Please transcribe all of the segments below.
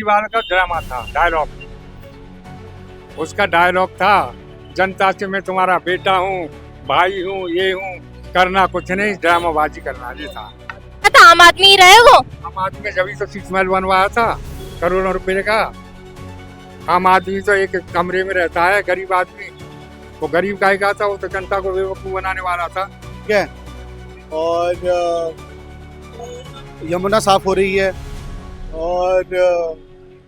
केजरीवाल का ड्रामा था, डायलॉग। उसका डायलॉग था, जनता से मैं तुम्हारा बेटा हूँ, भाई हूँ, ये हूँ, करना कुछ नहीं, ड्रामाबाजी करना, ये था। अच्छा, आम आदमी ही रहे वो। आम आदमी ने जब तो 6 महल बनवाया था करोड़ों रुपए का। आम आदमी तो एक कमरे में रहता है, गरीब आदमी। वो गरीब काहे का था, वो तो जनता को बेवकूफ बनाने वाला था। ठीक है। और यमुना साफ हो रही है। और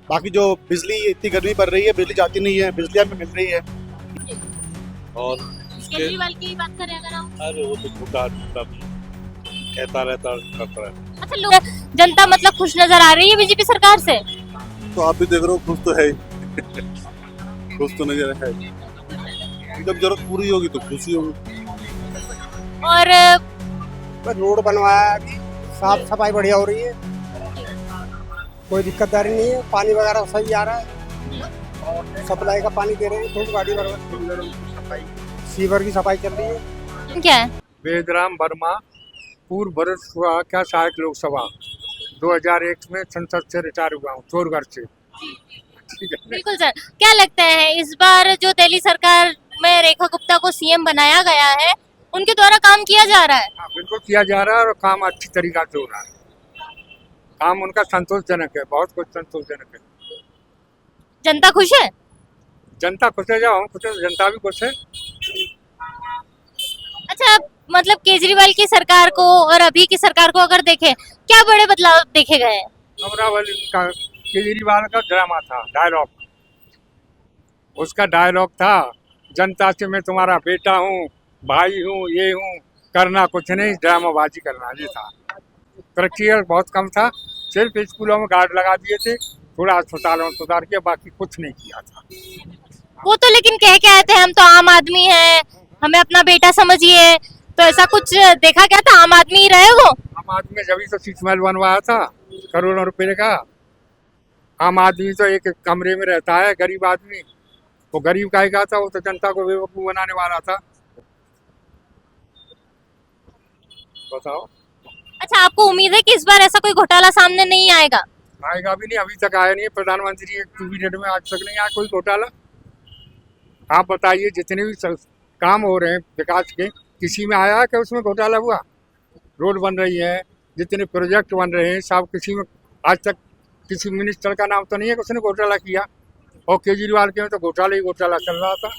बाकी जो बिजली इतनी गर्मी पड़ रही है, बिजली जाती नहीं है, बिजली हमें मिल रही है। और केजरीवाल की बात करें अगर हम, अरे वो तो झूठा कहता रहता करता रहता। अच्छा लोग, जनता मतलब खुश नजर आ रही है बीजेपी सरकार से। तो आप भी देख रहे हो, खुश तो है ही। खुश तो नजर है ही। जब जरूरत पूरी होगी तो खुशी होगी। और बस रोड बनवाया है अभी, साफ सफाई बढ़िया हो रही है, कोई दिक्कतदारी नहीं है, पानी वगैरह सही आ रहा है, सप्लाई का पानी दे रहे हैं, खूब गाड़ी वगैरह सफाई, सीवर की सफाई चल रही है। क्या है? वेदराम वर्मा पूर्व वरिष्ठ हुआ क्या सहायक लोकसभा 2001 में संसद से रिटायर हुआ हूँ, चोरगढ़ से। ठीक है। बिल्कुल सर, क्या लगता है इस बार जो दिल्ली सरकार में रेखा गुप्ता को सीएम बनाया गया है, उनके द्वारा काम किया जा रहा है? हाँ, बिल्कुल किया जा रहा है और काम अच्छी तरीका से हो रहा है। काम उनका संतोषजनक है, बहुत कुछ संतोषजनक है। जनता खुश है? जनता खुश है, जब हम खुश है जनता भी खुश है। अच्छा, मतलब केजरीवाल की सरकार को और अभी की सरकार को अगर देखें, क्या बड़े बदलाव देखे गए हैं? अमरावली का केजरीवाल का ड्रामा था, डायलॉग। उसका डायलॉग था, जनता से मैं तुम्हारा बेटा हूँ, भाई हूँ, ये हूँ, करना कुछ नहीं, ड्रामाबाजी करना, ये था। तरक्की बहुत कम था, सिर्फ स्कूलों में गार्ड लगा दिए थे, थोड़ा अस्पतालों में सुधार किया, बाकी कुछ नहीं किया था। वो तो लेकिन कह के आए थे हम तो आम आदमी हैं, हमें अपना बेटा समझिए, तो ऐसा कुछ देखा गया था? आम आदमी ही रहे वो। आम आदमी ने जब तो 6 महल बनवाया था करोड़ों रुपए का। आम आदमी तो एक कमरे में रहता है, गरीब आदमी। वो गरीब काहे का था, वो तो जनता को बेवकूफ बनाने वाला था। बताओ। अच्छा, आपको उम्मीद है कि इस बार ऐसा कोई घोटाला सामने नहीं आएगा? आएगा भी नहीं, अभी तक आया नहीं है। प्रधानमंत्री के पीरियड में आज तक नहीं आया कोई घोटाला। आप बताइए, जितने भी काम हो रहे हैं विकास के, किसी में आया है कि उसमें घोटाला हुआ? रोड बन रही है, जितने प्रोजेक्ट बन रहे हैं, सब किसी में आज तक किसी मिनिस्टर का नाम तो नहीं है कि उसने घोटाला किया। और केजरीवाल के में तो घोटाला ही घोटाला चल रहा था।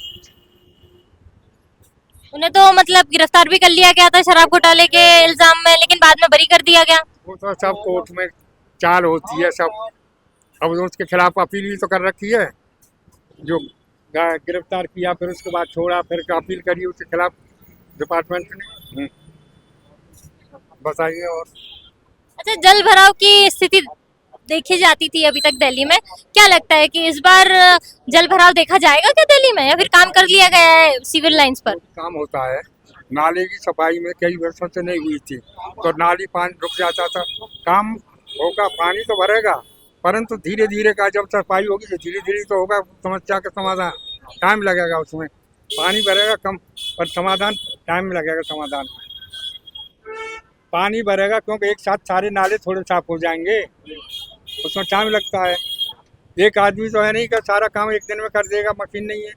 उन्हें तो मतलब गिरफ्तार भी कर लिया गया था शराब घोटाले के इल्जाम में, लेकिन बाद में बरी कर दिया गया। वो तो सब कोर्ट में चाल होती है सब। अब उसके खिलाफ अपील भी तो कर रखी है, जो गिरफ्तार किया फिर उसके बाद छोड़ा, फिर अपील करी उसके खिलाफ डिपार्टमेंट ने। बताइए। और अच्छा, जल भराव की स्थिति देखी जाती थी अभी तक दिल्ली में, क्या लगता है कि इस बार जल भराव देखा जाएगा क्या दिल्ली में, या फिर काम कर लिया गया है सिविल लाइंस पर? काम होता है, नाले की सफाई में कई वर्षों से नहीं हुई थी, तो नाली पानी रुक जाता था। काम होगा, पानी तो भरेगा, परंतु धीरे धीरे का जब सफाई होगी तो धीरे धीरे तो होगा समस्या का समाधान। टाइम लगेगा उसमें, पानी भरेगा कम पर समाधान टाइम लगेगा। समाधान पानी भरेगा क्योंकि एक साथ सारे नाले थोड़े साफ हो जाएंगे, उसमें टाइम लगता है। एक आदमी तो है नहीं कि सारा काम एक दिन में कर देगा, मशीन नहीं है।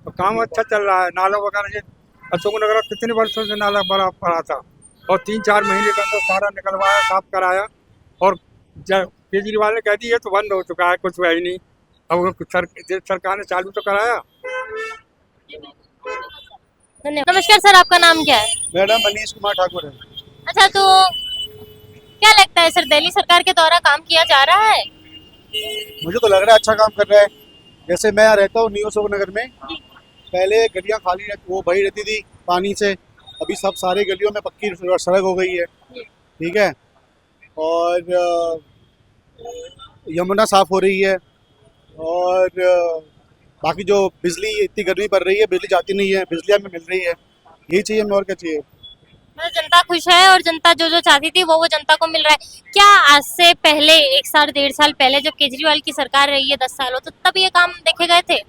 तो काम अच्छा चल रहा है। नाला वगैरह अशोक नगर कितने वर्षों से नाला बड़ा पड़ा था, और 3-4 महीने का तो सारा निकलवाया, साफ कराया। और केजरीवाल ने कह दी है तो बंद हो चुका है, कुछ है ही नहीं। अब सरकार ने चालू तो कराया। धन्यवाद। नमस्कार सर, आपका नाम क्या है? मेरा नाम मनीष कुमार ठाकुर है। अच्छा, तो क्या लगता है सर, दिल्ली सरकार के द्वारा काम किया जा रहा है? मुझे तो लग रहा है अच्छा काम कर रहा है। जैसे मैं यहाँ रहता हूँ न्यू अशोक नगर में, पहले गलियाँ खाली वो भरी रहती थी पानी से, अभी सब सारे गलियों में पक्की सड़क हो गई है। ठीक है। और यमुना साफ हो रही है। और बाकी जो बिजली इतनी गर्मी पड़ रही है, बिजली जाती नहीं है, बिजली हमें मिल रही है। यही चाहिए हमें, और क्या चाहिए। मतलब जनता खुश है और जनता जो जो चाहती थी वो जनता को मिल रहा है। क्या आज से पहले 1 साल 1.5 साल पहले जब केजरीवाल की सरकार रही है 10 सालों, तो तब ये काम देखे गए थे?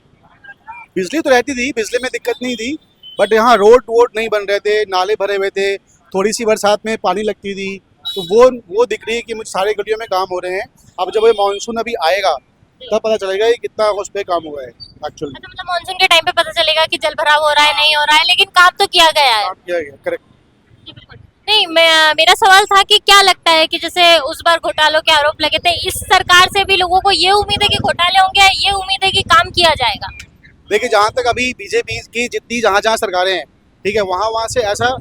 बिजली तो रहती थी, बिजली में दिक्कत नहीं थी, बट यहाँ रोड वोड नहीं बन रहे थे, नाले भरे हुए थे, थोड़ी सी बरसात में पानी लगती थी, तो वो दिख रही है कि मुझे सारे गलियों में काम हो रहे हैं। अब जब ये मानसून अभी आएगा तब पता चलेगा कि कितना उस पर काम हुआ है एक्चुअली। अच्छा मतलब मानसून के टाइम पे पता चलेगा कि जल भराव हो रहा है नहीं हो रहा है, लेकिन काम तो किया गया है। काम किया गया, करेक्ट। जी, बिल्कुल। नहीं, मेरा सवाल था कि क्या लगता है कि जैसे उस बार घोटालों के आरोप लगे थे, इस सरकार से भी लोगों को ये उम्मीद है कि घोटाले होंगे, ये उम्मीद है कि काम किया जाएगा? देखिए, जहाँ तक अभी बीजेपी की जितनी जहाँ सरकारें हैं, ठीक है, वहाँ से ऐसा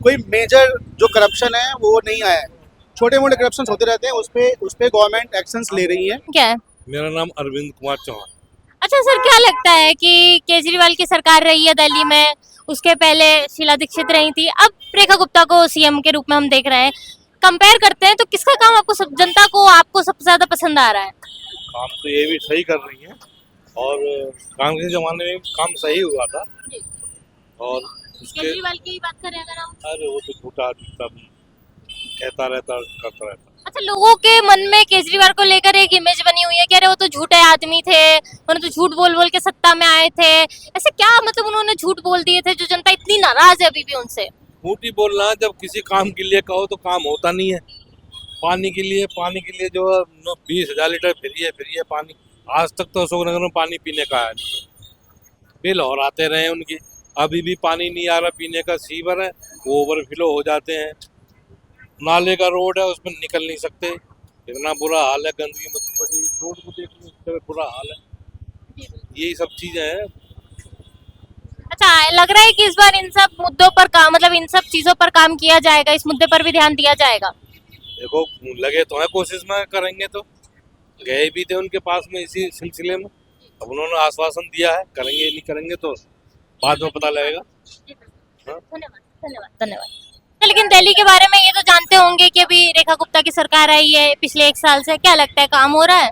कोई मेजर जो करप्शन है वो नहीं आया है। छोटे मोटे करप्शन होते रहते हैं, उस पे गवर्नमेंट एक्शंस ले रही है। क्या है? मेरा नाम अरविंद कुमार चौहान। अच्छा सर, क्या लगता है कि केजरीवाल की सरकार रही है दिल्ली में, उसके पहले शीला दीक्षित रही थी, अब रेखा गुप्ता को सीएम के रूप में हम देख रहे हैं, कंपेयर करते हैं तो किसका काम आपको जनता को आपको सबसे ज्यादा पसंद आ रहा है? काम तो ये भी सही कर रही है और कांग्रेस के जमाने में काम सही हुआ था। और उसके केजरीवाल की बात करें अगर हम, अरे वो तो झूठा कहता रहता करता रहता। अच्छा, लोगों के मन में केजरीवाल को लेकर एक इमेज बनी हुई है कि अरे वो तो झूठे आदमी थे, उन्होंने तो झूठ बोल बोल के सत्ता में आए थे। ऐसे क्या मतलब उन्होंने झूठ बोल दिए थे जो जनता इतनी नाराज है अभी भी उनसे? झूठ ही बोलना, जब किसी काम के लिए कहो तो काम होता नहीं है। पानी के लिए जो 20,000 लीटर फ्री है पानी। आज तक तो अशोकनगर में पानी पीने का है नहीं। बिल और आते रहे उनकी, अभी भी पानी नहीं आ रहा पीने का। सीवर है वो ओवरफ्लो हो जाते हैं, नाले का रोड है उसमें निकल नहीं सकते। इतना बुरा हाल है, गंदगी मची पड़ी, रोड को देख लो उसका बुरा हाल है। यही सब चीजें हैं। अच्छा, लग रहा है कि इस बार इन सब मुद्दों पर काम, मतलब इन सब चीजों पर काम किया जाएगा, इस मुद्दे पर भी ध्यान दिया जाएगा? देखो, लगे तो है, कोशिश में करेंगे तो। गए भी थे उनके पास में इसी सिलसिले में, अब उन्होंने आश्वासन दिया है करेंगे, नहीं करेंगे तो बाद में पता लगेगा। धन्यवाद धन्यवाद धन्यवाद। लेकिन दिल्ली के बारे में ये तो जानते होंगे कि अभी रेखा गुप्ता की सरकार आई है पिछले 1 साल से, क्या लगता है काम हो रहा है?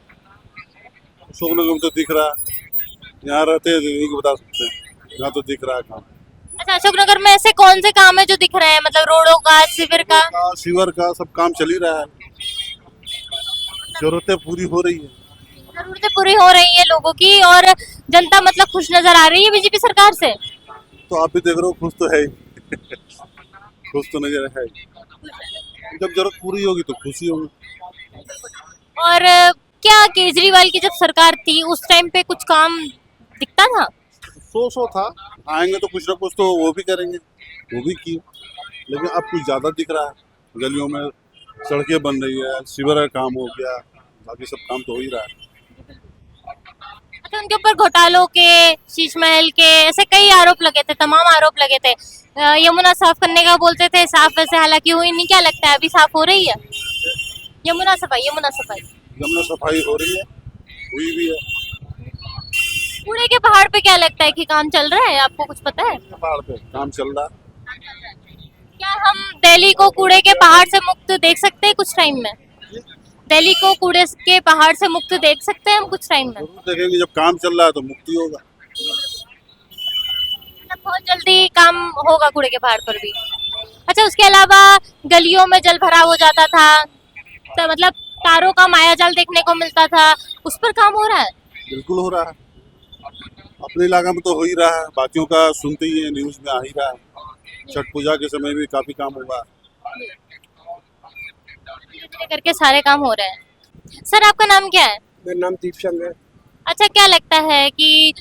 अशोकनगर में तो दिख रहा है, यहाँ रहते हैं नहीं को बता सकते हैं, यहाँ तो दिख रहा है काम। अच्छा, अशोकनगर में ऐसे कौन से काम है जो दिख रहे हैं, मतलब रोडों का, शिविर का? सीवर का सब काम चल ही रहा है, जरूरतें पूरी हो रही है। जरूरतें पूरी हो रही है लोगों की और जनता मतलब खुश नजर आ रही है बीजेपी सरकार से? तो आप भी देख रहे हो, खुश तो है ही खुश तो नजर है। जब जरूरत पूरी होगी तो खुशी होगी। और क्या केजरीवाल की जब सरकार थी उस टाइम पे कुछ काम दिखता था? सो था, आएंगे तो कुछ ना कुछ तो वो भी करेंगे, वो भी किए, लेकिन अब कुछ ज्यादा दिख रहा है। गलियों में सड़कें बन रही है, सीवर का काम हो गया, बाकी सब काम तो हो ही रहा है। अच्छा, उनके ऊपर घोटालों के, शीश महल के, ऐसे कई आरोप लगे थे, तमाम आरोप लगे थे। यमुना साफ करने का बोलते थे, साफ वैसे हालांकि हुई नहीं, क्या लगता है अभी साफ हो रही है यमुना सफाई? यमुना सफाई हो रही है, हुई भी है। कूड़े के पहाड़ पे क्या लगता है कि काम चल रहा है, आपको कुछ पता है? पहाड़ पे काम चल रहा है। क्या हम दिल्ली को कूड़े के पहाड़ से मुक्त देख सकते हैं कुछ टाइम में? दिल्ली को कूड़े के पहाड़ से मुक्त देख सकते हैं हम कुछ टाइम में? जरूर देखेंगे, जब काम चल रहा है तो मुक्ति होगा। बहुत जल्दी काम होगा कूड़े के पहाड़ पर भी। अच्छा, उसके अलावा गलियों में जल भराव हो जाता था, तो मतलब तारों का मायाजाल देखने को मिलता था, उस पर काम हो रहा है? बिल्कुल हो रहा है, अपने इलाका में तो हो ही रहा है, बाकियों का सुनते ही है, न्यूज में आ ही रहा है। छठ पूजा के समय भी काफी काम होगा। करके सारे काम हो रहे हैं। सर, आपका नाम क्या है? मेरा नाम दीपचंद है। अच्छा, क्या लगता है कि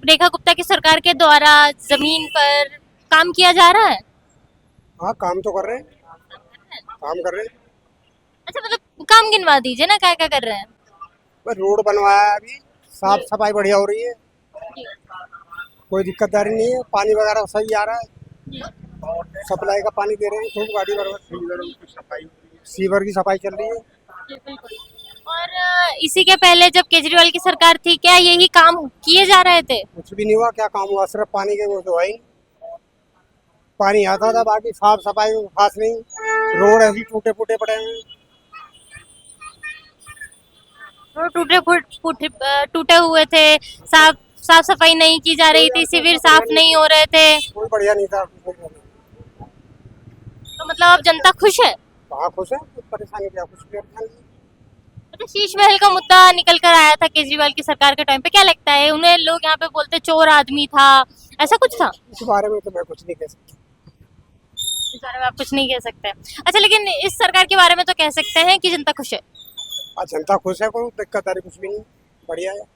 रेखा गुप्ता की सरकार के द्वारा जमीन पर काम किया जा रहा है? हाँ, काम तो कर रहे हैं, काम कर रहे हैं। अच्छा, मतलब काम गिनवा दीजिए ना, क्या क्या कर रहे हैं? बस रोड बनवाया है, अभी साफ सफाई बढ़िया हो रही है, कोई दिक्कतदारी नहीं है, पानी वगैरह सही आ रहा है, सप्लाई का पानी दे रहे हैं, खूब गाड़ी बराबर, सीवर की सफाई चल रही है। और इसी के पहले जब केजरीवाल की सरकार थी, क्या यही काम किए जा रहे थे? कुछ भी नहीं हुआ, क्या काम हुआ, सिर्फ पानी के वो तो है ही, पानी आता था, बाकी साफ सफाई खास नहीं, रोड ऐसे टूटे फूटे पड़े हैं। रोड टूटे हुए थे, साफ सफाई नहीं की जा रही थी, शिविर साफ नहीं हो रहे थे, कोई बढ़िया नहीं था। तो मतलब अब जनता खुश है? कहाँ खुश है, कुछ परेशानी क्या, कुछ परेशानी नहीं। अच्छा, शीश महल का मुद्दा निकल कर आया था केजरीवाल की सरकार के टाइम पे, क्या लगता है उन्हें लोग यहाँ पे बोलते चोर आदमी था, ऐसा कुछ था? इस बारे में तो मैं कुछ नहीं कह सकता। इस बारे में आप कुछ नहीं कह सकते। अच्छा, लेकिन इस सरकार के बारे में तो कह सकते हैं कि जनता खुश है। आज जनता खुश है, कोई दिक्कत आ रही कुछ भी नहीं, बढ़िया है।